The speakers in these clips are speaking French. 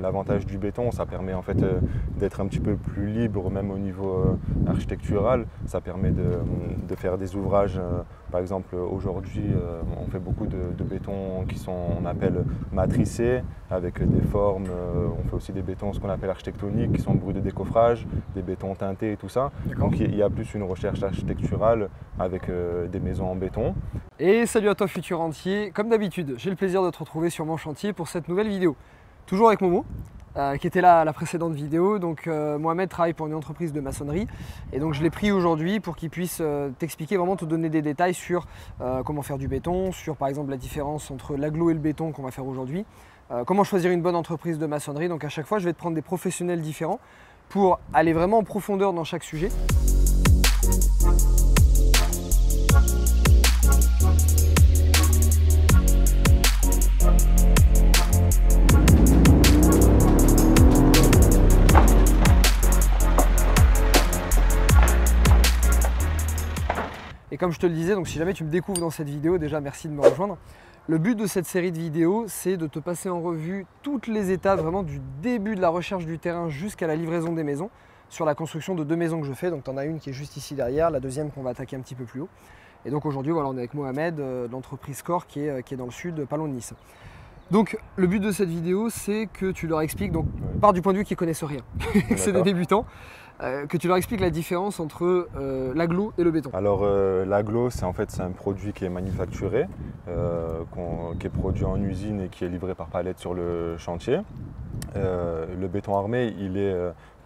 L'avantage du béton, ça permet en fait d'être un petit peu plus libre, même au niveau architectural. Ça permet de faire des ouvrages. Par exemple, aujourd'hui, on fait beaucoup de béton qui sont, on appelle matricés, avec des formes. On fait aussi des bétons, ce qu'on appelle architectoniques, qui sont bruits de décoffrage, des bétons teintés et tout ça. Donc il y a plus une recherche architecturale avec des maisons en béton. Et salut à toi futur rentier, comme d'habitude, j'ai le plaisir de te retrouver sur mon chantier pour cette nouvelle vidéo. Toujours avec Momo, qui était là à la précédente vidéo. Donc Mohamed travaille pour une entreprise de maçonnerie et donc je l'ai pris aujourd'hui pour qu'il puisse t'expliquer, vraiment te donner des détails sur comment faire du béton, sur par exemple la différence entre l'agglo et le béton qu'on va faire aujourd'hui, comment choisir une bonne entreprise de maçonnerie. Donc à chaque fois je vais te prendre des professionnels différents pour aller vraiment en profondeur dans chaque sujet. Et comme je te le disais, donc si jamais tu me découvres dans cette vidéo, déjà merci de me rejoindre. Le but de cette série de vidéos, c'est de te passer en revue toutes les étapes, vraiment du début de la recherche du terrain jusqu'à la livraison des maisons, sur la construction de deux maisons que je fais. Donc tu en as une qui est juste ici derrière, la deuxième qu'on va attaquer un petit peu plus haut. Et donc aujourd'hui, voilà, on est avec Mohamed, de l'entreprise Core qui est dans le sud, pas loin de Nice. Donc le but de cette vidéo, c'est que tu leur expliques, donc part du point de vue qu'ils ne connaissent rien, c'est des débutants, que tu leur expliques la différence entre l'agglo et le béton. Alors l'agglo, c'est un produit qui est manufacturé, qui est produit en usine et qui est livré par palette sur le chantier. Le béton armé, il est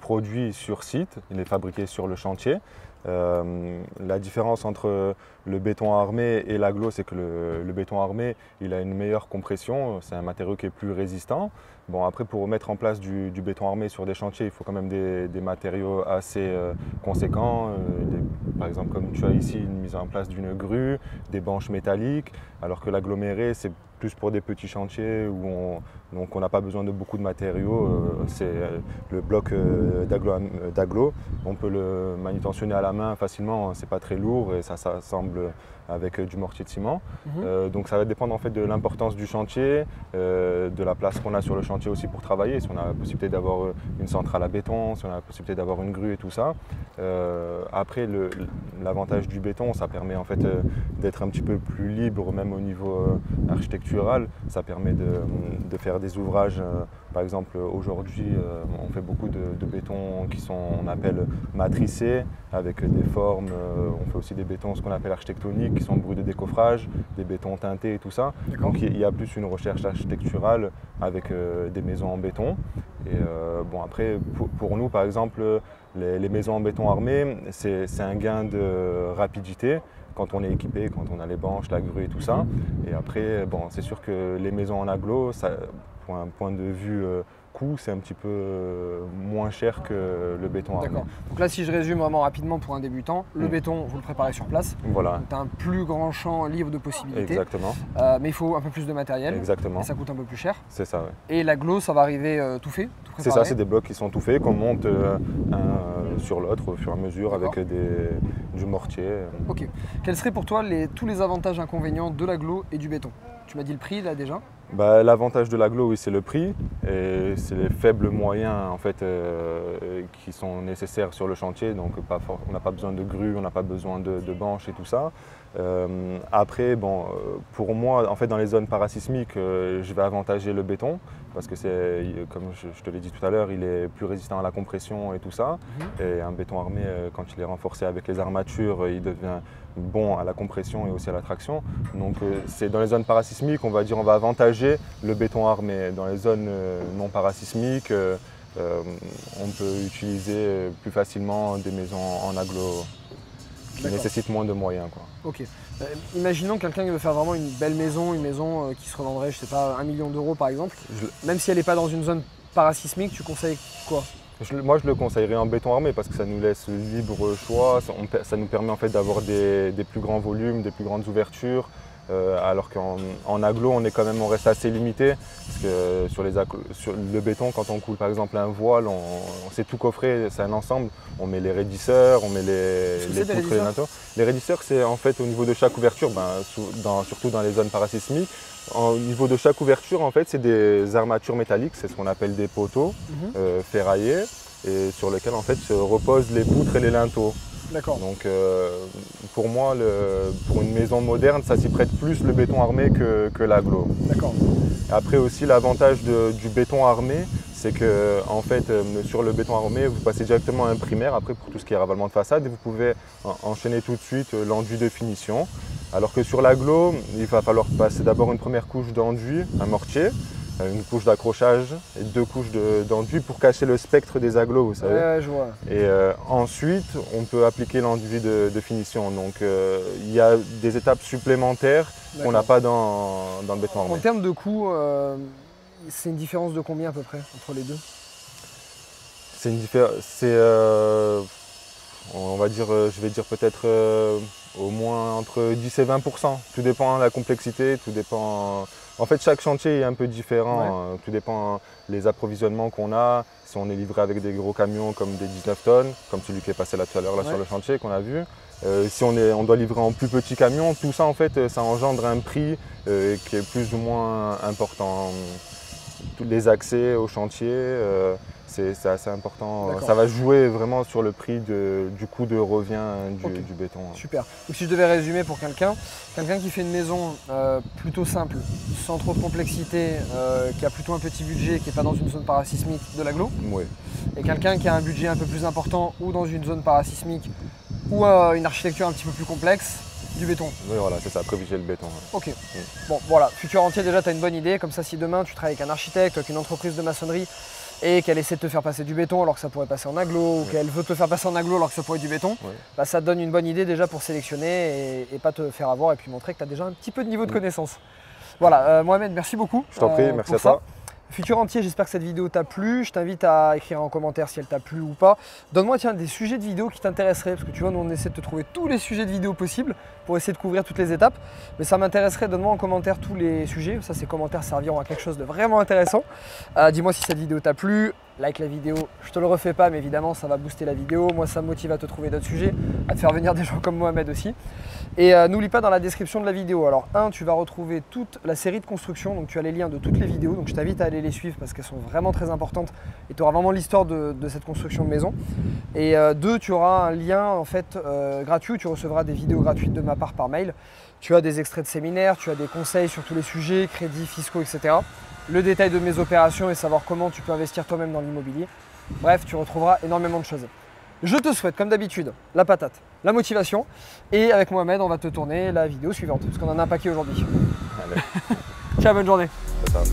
produit sur site, il est fabriqué sur le chantier. La différence entre le béton armé et l'agglo, c'est que le béton armé, il a une meilleure compression, c'est un matériau qui est plus résistant. Bon, après, pour mettre en place du béton armé sur des chantiers, il faut quand même des matériaux assez conséquents. Par exemple, comme tu as ici, une mise en place d'une grue, des banches métalliques, alors que l'aggloméré, c'est plus pour des petits chantiers où on n'a pas besoin de beaucoup de matériaux. C'est le bloc d'agglo, on peut le manutentionner à la main facilement, c'est pas très lourd et ça s'assemble avec du mortier de ciment. Donc ça va dépendre en fait de l'importance du chantier, de la place qu'on a sur le chantier aussi pour travailler, si on a la possibilité d'avoir une centrale à béton, si on a la possibilité d'avoir une grue et tout ça. Après, l'avantage du béton, ça permet en fait d'être un petit peu plus libre, même au niveau architectural. Ça permet de faire des ouvrages. Par exemple, aujourd'hui, on fait beaucoup de bétons qui sont, on appelle matricés, avec des formes. On fait aussi des bétons, ce qu'on appelle architectoniques, qui sont bruits de décoffrage, des bétons teintés et tout ça. Donc il y a plus une recherche architecturale avec des maisons en béton. Et bon, après, pour nous, par exemple, les maisons en béton armé, c'est un gain de rapidité quand on est équipé, quand on a les banches, la grue et tout ça. Et après, bon, c'est sûr que les maisons en agglo, pour un point de vue coût, c'est un petit peu moins cher que le béton armé. D'accord. Donc là, si je résume vraiment rapidement pour un débutant, le béton, vous le préparez sur place. Voilà. Tu as un plus grand champ libre de possibilités. Exactement. Mais il faut un peu plus de matériel. Exactement. Et ça coûte un peu plus cher. C'est ça, ouais. Et l'agglo, ça va arriver tout fait, tout c'est ça, c'est des blocs qui sont tout faits, qu'on monte un sur l'autre au fur et à mesure avec du mortier. Ok. Quels seraient pour toi tous les avantages et inconvénients de l'agglo et du béton? Tu m'as dit le prix là déjà. L'avantage de l'agglo, oui, c'est le prix et c'est les faibles moyens en fait, qui sont nécessaires sur le chantier. Donc on n'a pas besoin de grue, on n'a pas besoin de banches et tout ça. Après, bon, pour moi, en fait, dans les zones parasismiques, je vais avantager le béton parce que comme je te l'ai dit tout à l'heure, il est plus résistant à la compression et tout ça. Et un béton armé, quand il est renforcé avec les armatures, il devient bon à la compression et aussi à la traction. Donc c'est dans les zones parasismiques, on va avantager le béton armé. Dans les zones non parasismiques, on peut utiliser plus facilement des maisons en agglo qui nécessitent moins de moyens, quoi. Ok. Imaginons quelqu'un qui veut faire vraiment une belle maison, une maison qui se revendrait, je sais pas, 1 million d'euros par exemple. Même si elle n'est pas dans une zone parasismique, tu conseilles quoi? Moi, je le conseillerais en béton armé parce que ça nous laisse libre choix, ça nous permet en fait d'avoir des plus grands volumes, des plus grandes ouvertures. alors qu'en agglo, on reste assez limité. Parce que sur le béton, quand on coule par exemple un voile, c'est tout coffré, c'est un ensemble. On met les raidisseurs, on met les poutres et les linteaux. Les raidisseurs, c'est en fait au niveau de chaque ouverture, surtout dans les zones parasismiques. Au niveau de chaque ouverture, en fait, c'est des armatures métalliques, c'est ce qu'on appelle des poteaux ferraillés, et sur lesquels en fait se reposent les poutres et les linteaux. D'accord. Donc pour moi, pour une maison moderne, ça s'y prête plus le béton armé que l'agglo. D'accord. Après aussi, l'avantage du béton armé, c'est que en fait, sur le béton armé, vous passez directement à un primaire après pour tout ce qui est ravalement de façade et vous pouvez enchaîner tout de suite l'enduit de finition. Alors que sur l'agglo, il va falloir passer d'abord une première couche d'enduit, un mortier, une couche d'accrochage et 2 couches d'enduit pour cacher le spectre des agglos, vous savez. Ouais, je vois. Et ensuite, on peut appliquer l'enduit de finition. Donc il y a des étapes supplémentaires qu'on n'a pas dans le béton armé. En termes de coût, c'est une différence de combien à peu près entre les deux? C'est une différence. On va dire, je vais dire peut-être au moins entre 10 et 20%. Tout dépend de la complexité, tout dépend. En fait, chaque chantier est un peu différent. Ouais. Tout dépend les approvisionnements qu'on a. Si on est livré avec des gros camions comme des 19 tonnes, comme celui qui est passé là tout à l'heure sur le chantier qu'on a vu. Si on doit livrer en plus petits camions, tout ça en fait, ça engendre un prix qui est plus ou moins important. Tous les accès au chantier, c'est assez important. Ça va jouer vraiment sur le prix du coût de revient du béton. Super. Donc si je devais résumer pour quelqu'un qui fait une maison plutôt simple, sans trop de complexité, qui a plutôt un petit budget, qui n'est pas dans une zone parasismique, de l'agglo. Oui. Et quelqu'un qui a un budget un peu plus important ou dans une zone parasismique ou une architecture un petit peu plus complexe, du béton. Oui, voilà, c'est ça, privilégier le béton. Ok. Bon, voilà, futur entier, déjà, tu as une bonne idée. Comme ça, si demain, tu travailles avec un architecte, avec une entreprise de maçonnerie et qu'elle essaie de te faire passer du béton alors que ça pourrait passer en agglo, ou qu'elle veut te faire passer en agglo alors que ça pourrait être du béton, bah, ça te donne une bonne idée déjà pour sélectionner et pas te faire avoir et puis montrer que tu as déjà un petit peu de niveau de connaissance. Voilà, Mohamed, merci beaucoup. Je t'en prie, merci à toi. Futur entier, j'espère que cette vidéo t'a plu. Je t'invite à écrire en commentaire si elle t'a plu ou pas. Donne-moi des sujets de vidéos qui t'intéresseraient, parce que tu vois, nous on essaie de te trouver tous les sujets de vidéos possibles pour essayer de couvrir toutes les étapes. Mais ça m'intéresserait, donne-moi en commentaire tous les sujets. Ça, ces commentaires serviront à quelque chose de vraiment intéressant. Dis-moi si cette vidéo t'a plu. Like la vidéo, je te le refais pas, mais évidemment ça va booster la vidéo. Moi ça me motive à te trouver d'autres sujets, à te faire venir des gens comme Mohamed aussi. Et n'oublie pas dans la description de la vidéo, alors tu vas retrouver toute la série de construction, donc tu as les liens de toutes les vidéos, donc je t'invite à aller les suivre parce qu'elles sont vraiment très importantes et tu auras vraiment l'histoire de cette construction de maison. Et 2, tu auras un lien en fait gratuit où tu recevras des vidéos gratuites de ma part par mail. Tu as des extraits de séminaires, tu as des conseils sur tous les sujets, crédits, fiscaux, etc. Le détail de mes opérations et savoir comment tu peux investir toi-même dans l'immobilier. Bref, tu retrouveras énormément de choses. Je te souhaite, comme d'habitude, la patate, la motivation. Et avec Mohamed, on va te tourner la vidéo suivante, parce qu'on en a un paquet aujourd'hui. Ciao, bonne journée. Ciao.